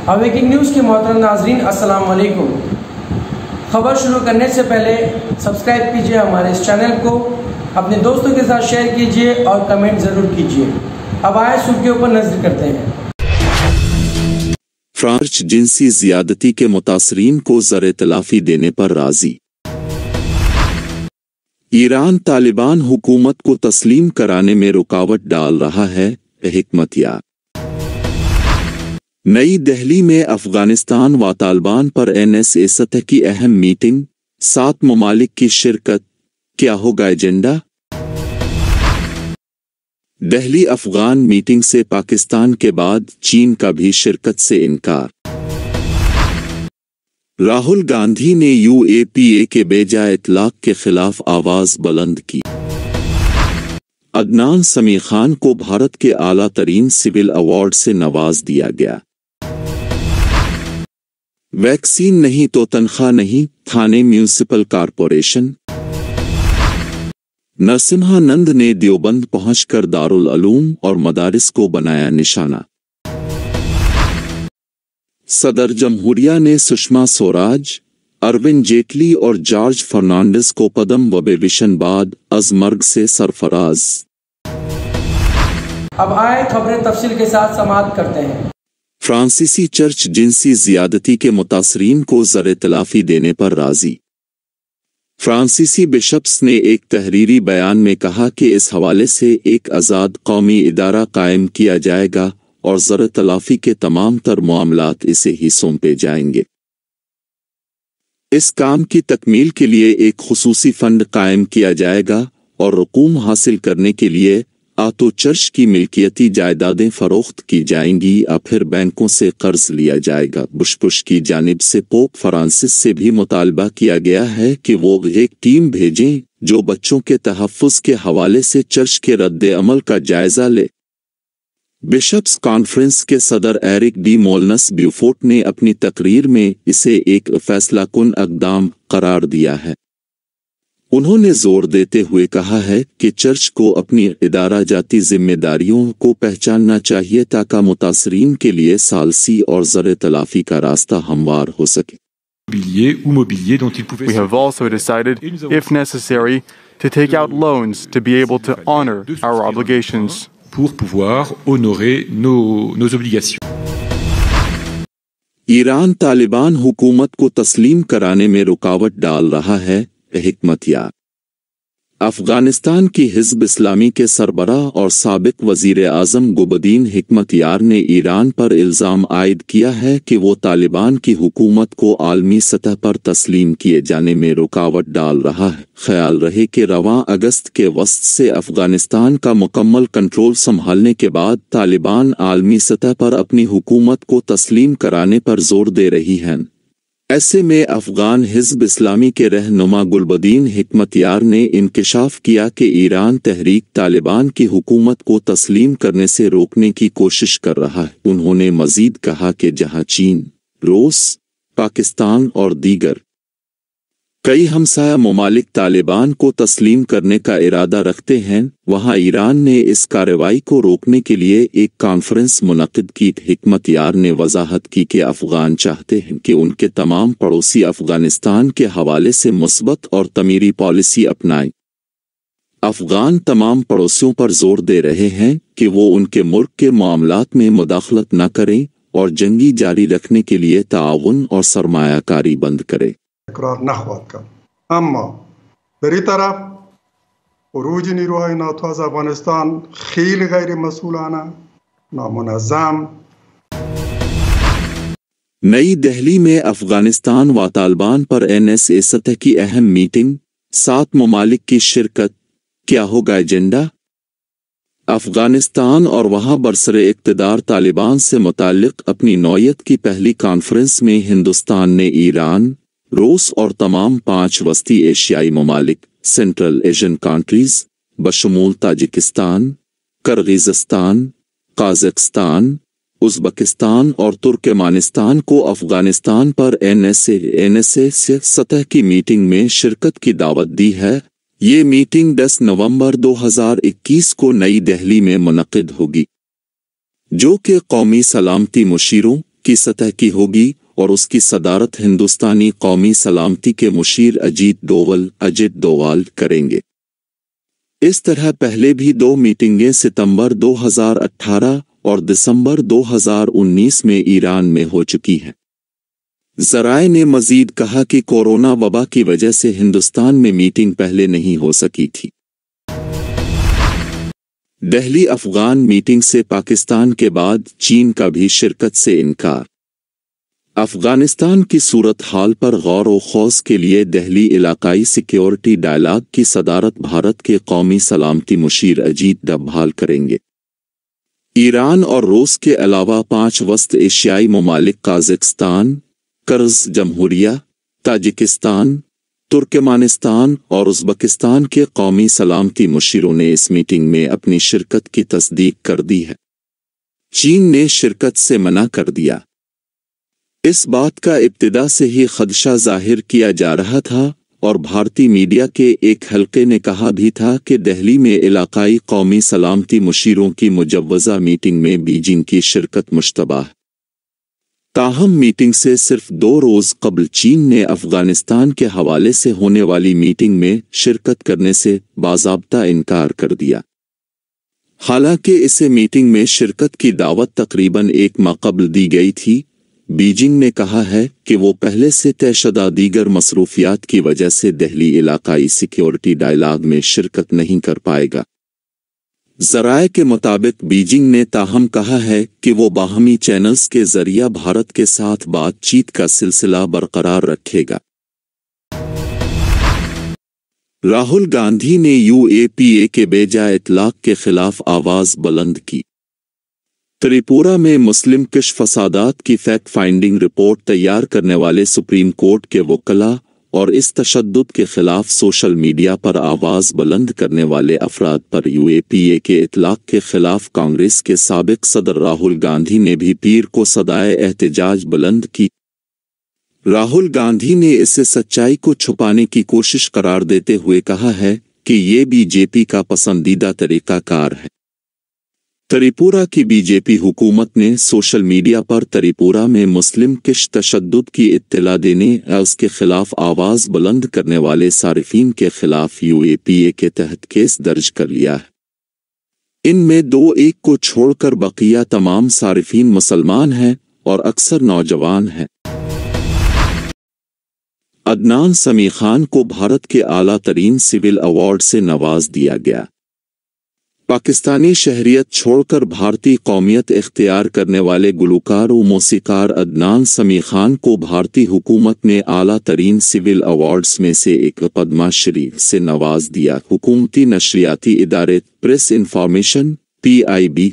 Awaking news کے محترم ناظرین السلام علیکم۔ خبر شروع کرنے سے پہلے سبسکرائب کیجیے ہمارے اس چینل کو، اپنے دوستوں کے ساتھ شیئر کیجیے اور کمنٹ ضرور کیجیے۔ اب آئے سرخیوں پر نظر کرتے ہیں۔ فرانس جنسی زیادتی کے متاثرین کو زر تلافی دینے پر راضی۔ ایران طالبان حکومت کو تسلیم کرانے میں رکاوٹ ڈال رہا ہے، حکمت یار۔ نئی دہلی میں افغانستان و طالبان پر NSA سطح کی اہم میٹنگ، 7 ممالک کی شرکت، کیا ہوگا ایجنڈا؟ دہلی افغان میٹنگ سے پاکستان کے بعد چین کا بھی شرکت سے انکار۔ راہل گاندھی نے UAPA کے بے جا اطلاق کے خلاف آواز بلند کی۔ عدنان سمیع خان کو بھارت کے اعلیٰ ترین سول ایوارڈ سے نواز دیا گیا۔ ویکسین نہیں تو تنخواہ نہیں، تھانے میونسپل کارپوریشن۔ نرسمہانند نے دیوبند پہنچ کر دارالعلوم اور مدارس کو بنایا نشانہ۔ صدر جمہوریہ نے سشما سوراج، اروند جیٹلی اور جارج فرنانڈس کو پدم وبھوشن بعد از مرگ سے سرفراز۔ اب آئے خبریں تفصیل کے ساتھ سماعت کرتے ہیں۔ فرانسیسی چرچ جنسی زیادتی کے متاثرین کو زر تلافی دینے پر راضی۔ فرانسیسی بشپس نے ایک تحریری بیان میں کہا کہ اس حوالے سے ایک آزاد قومی ادارہ قائم کیا جائے گا اور زر تلافی کے تمام تر معاملات اسے ہی سونپے جائیں گے۔ اس کام کی تکمیل کے لیے ایک خصوصی فنڈ قائم کیا جائے گا اور رقوم حاصل کرنے کے لیے تو چرچ کی ملکیتی جائیدادیں فروخت کی جائیں گی یا پھر بینکوں سے قرض لیا جائے گا۔ بش کی جانب سے پوپ فرانسس سے بھی مطالبہ کیا گیا ہے کہ وہ ایک ٹیم بھیجیں جو بچوں کے تحفظ کے حوالے سے چرچ کے رد عمل کا جائزہ لے۔ بشپس کانفرنس کے صدر ایرک ڈی مولنس بیوفورٹ نے اپنی تقریر میں اسے ایک فیصلہ کن اقدام قرار دیا ہے۔ انہوں نے زور دیتے ہوئے کہا ہے کہ چرچ کو اپنی ادارہ جاتی ذمہ داریوں کو پہچاننا چاہیے تاکہ متاثرین کے لیے ثالثی اور زر تلافی کا راستہ ہموار ہو سکے۔ We have also decided, if necessary, to take out loans to be able to honor our obligations. Pour pouvoir honorer nos obligations. Iran Taliban حکومت کو تسلیم کرانے میں رکاوٹ ڈال رہا ہے، حکمت یار۔ افغانستان کی حزب اسلامی کے سربراہ اور سابق وزیر اعظم گلبدین حکمت یار نے ایران پر الزام عائد کیا ہے کہ وہ طالبان کی حکومت کو عالمی سطح پر تسلیم کیے جانے میں رکاوٹ ڈال رہا ہے۔ خیال رہے کہ رواں اگست کے وسط سے افغانستان کا مکمل کنٹرول سنبھالنے کے بعد طالبان عالمی سطح پر اپنی حکومت کو تسلیم کرانے پر زور دے رہی ہیں۔ ایسے میں افغان حزب اسلامی کے رہنما گلبدین حکمت یار نے انکشاف کیا کہ ایران تحریک طالبان کی حکومت کو تسلیم کرنے سے روکنے کی کوشش کر رہا ہے۔ انہوں نے مزید کہا کہ جہاں چین، روس، پاکستان اور دیگر کئی ہمسایہ ممالک طالبان کو تسلیم کرنے کا ارادہ رکھتے ہیں، وہاں ایران نے اس کارروائی کو روکنے کے لیے ایک کانفرنس منعقد کی۔ حکمت یار نے وضاحت کی کہ افغان چاہتے ہیں کہ ان کے تمام پڑوسی افغانستان کے حوالے سے مثبت اور تعمیری پالیسی اپنائیں۔ افغان تمام پڑوسیوں پر زور دے رہے ہیں کہ وہ ان کے ملک کے معاملات میں مداخلت نہ کریں اور جنگی جاری رکھنے کے لیے تعاون اور سرمایہ کاری بند کریں۔ اقرار نخواهد کرد. اما در این طرف خروج نیروهای ناتو از افغانستان خیلی غیر مسئولانه، نامنظم۔ نئی دہلی میں افغانستان و طالبان پر NSA سطح کی اہم میٹنگ، 7 ممالک کی شرکت، کیا ہوگا ایجنڈا؟ افغانستان اور وہاں برسر اقتدار طالبان سے متعلق اپنی نوعیت کی پہلی کانفرنس میں ہندوستان نے ایران، روس اور تمام 5 وسطی ایشیائی ممالک، سینٹرل ایشین کنٹریز بشمول تاجکستان، کرغیزستان، قازقستان، ازبکستان اور ترکمانستان کو افغانستان پر NSA سے سطح کی میٹنگ میں شرکت کی دعوت دی ہے۔ یہ میٹنگ 10 نومبر 2021 کو نئی دہلی میں منعقد ہوگی، جو کہ قومی سلامتی مشیروں، کی سطح کی ہوگی اور اس کی صدارت ہندوستانی قومی سلامتی کے مشیر اجیت ڈووال کریں گے۔ اس طرح پہلے بھی 2 میٹنگیں ستمبر 2018 اور دسمبر 2019 میں ایران میں ہو چکی ہیں۔ ذرائع نے مزید کہا کہ کورونا وبا کی وجہ سے ہندوستان میں میٹنگ پہلے نہیں ہو سکی تھی۔ دہلی افغان میٹنگ سے پاکستان کے بعد چین کا بھی شرکت سے انکار۔ افغانستان کی صورتحال پر غور و خوض کے لیے دہلی علاقائی سیکیورٹی ڈائلاگ کی صدارت بھارت کے قومی سلامتی مشیر اجیت ڈوبھال کریں گے۔ ایران اور روس کے علاوہ 5 وسط ایشیائی ممالک قازقستان، قرغیز جمہوریہ، تاجکستان، ترکمانستان اور ازبکستان کے قومی سلامتی مشیروں نے اس میٹنگ میں اپنی شرکت کی تصدیق کر دی ہے۔ چین نے شرکت سے منع کر دیا۔ اس بات کا ابتدا سے ہی خدشہ ظاہر کیا جا رہا تھا اور بھارتی میڈیا کے ایک حلقے نے کہا بھی تھا کہ دہلی میں علاقائی قومی سلامتی مشیروں کی مجوزہ میٹنگ میں بیجنگ کی شرکت مشتبہ ہے۔ تاہم میٹنگ سے صرف 2 روز قبل چین نے افغانستان کے حوالے سے ہونے والی میٹنگ میں شرکت کرنے سے باضابطہ انکار کر دیا۔ حالانکہ اسے میٹنگ میں شرکت کی دعوت تقریباً 1 ماہ قبل دی گئی تھی، بیجنگ نے کہا ہے کہ وہ پہلے سے طے شدہ دیگر مصروفیات کی وجہ سے دہلی علاقائی سیکیورٹی ڈائلاگ میں شرکت نہیں کر پائے گا۔ ذرائع کے مطابق بیجنگ نے تاہم کہا ہے کہ وہ باہمی چینلز کے ذریعہ بھارت کے ساتھ بات چیت کا سلسلہ برقرار رکھے گا۔ راہل گاندھی نے UAPA کے بے جا اطلاق کے خلاف آواز بلند کی۔ تریپورہ میں مسلم کش فسادات کی فیکٹ فائنڈنگ رپورٹ تیار کرنے والے سپریم کورٹ کے وکلاء اور اس تشدد کے خلاف سوشل میڈیا پر آواز بلند کرنے والے افراد پر UAPA کے اطلاق کے خلاف کانگریس کے سابق صدر راہل گاندھی نے بھی پیر کو صدائے احتجاج بلند کی۔ راہل گاندھی نے اسے سچائی کو چھپانے کی کوشش قرار دیتے ہوئے کہا ہے کہ یہ BJP کا پسندیدہ طریقہ کار ہے۔ تریپورہ کی BJP حکومت نے سوشل میڈیا پر تریپورہ میں مسلم کش تشدد کی اطلاع دینے اور اس کے خلاف آواز بلند کرنے والے صارفین کے خلاف UAPA کے تحت کیس درج کر لیا ہے۔ ان میں 2-1 کو چھوڑ کر بقیہ تمام صارفین مسلمان ہیں اور اکثر نوجوان ہیں۔ عدنان سمیع خان کو بھارت کے اعلیٰ ترین سول ایوارڈ سے نواز دیا گیا۔ پاکستانی شہریت چھوڑ کر بھارتی قومیت اختیار کرنے والے گلوکار و موسیقار عدنان سمیع خان کو بھارتی حکومت نے اعلیٰ ترین سول ایوارڈز میں سے ایک پدما شری سے نواز دیا۔ حکومتی نشریاتی ادارے پریس انفارمیشن PIB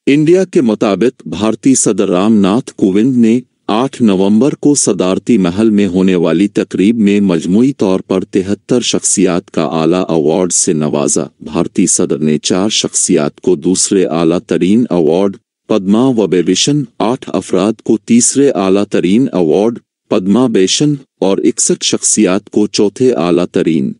انڈیا کے مطابق بھارتی صدر رام ناتھ کووند نے 8 نومبر کو صدارتی محل میں ہونے والی تقریب میں مجموعی طور پر 73 شخصیات کا اعلیٰ ایوارڈ سے نوازا۔ بھارتی صدر نے 4 شخصیات کو دوسرے اعلیٰ ترین ایوارڈ پدما وبھوشن، 8 افراد کو تیسرے اعلیٰ ترین ایوارڈ پدما بھوشن اور 61 شخصیات کو چوتھے اعلیٰ ترین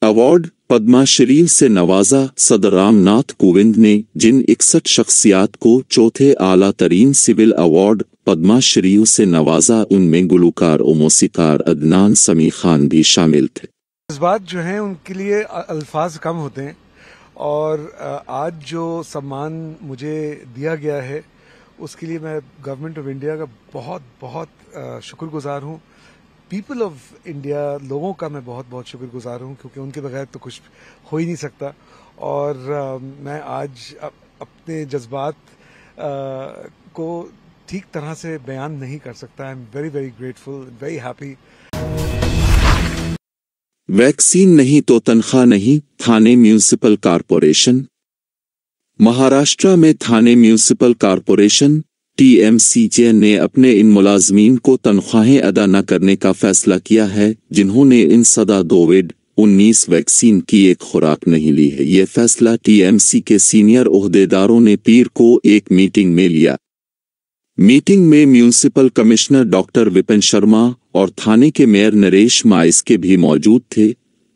ایوارڈ پدما شری سے نوازا۔ صدر رام ناتھ کووند نے جن 61 شخصیات کو چوتھے اعلیٰ ترین سول ایوارڈ پدما شری سے نوازا ان میں گلوکار و موسیقار عدنان سمیع خان بھی شامل تھے۔ جذبات جو ہیں ان کے لیے الفاظ کم ہوتے ہیں، اور آج جو سمان مجھے دیا گیا ہے اس کے لیے میں گورنمنٹ آف انڈیا کا بہت بہت شکر گزار ہوں۔ پیپل آف انڈیا، لوگوں کا میں بہت بہت شکر گزار ہوں، کیونکہ ان کے بغیر تو کچھ ہو ہی نہیں سکتا۔ اور میں آج اپنے جذبات کو ٹھیک طرح سے بیان نہیں کر سکتا۔ I am very very grateful, very happy. Vaccine نہیں تو تنخواہ نہیں، تھانے میونسپل کارپوریشن۔ مہاراشٹرا میں تھانے میونسپل کارپوریشن TMCJ نے اپنے ان ملازمین کو تنخواہیں ادا نہ کرنے کا فیصلہ کیا ہے جنہوں نے انسداد کووڈ-19 ویکسین کی ایک خوراک نہیں لی ہے۔ یہ فیصلہ TMC کے سینئر عہدیداروں نے پیر کو ایک میٹنگ میں لیا۔ میٹنگ میں municipal commissioner doctor Vipin Sharma اور تھانے کے میئر نریش مائسکے بھی موجود تھے۔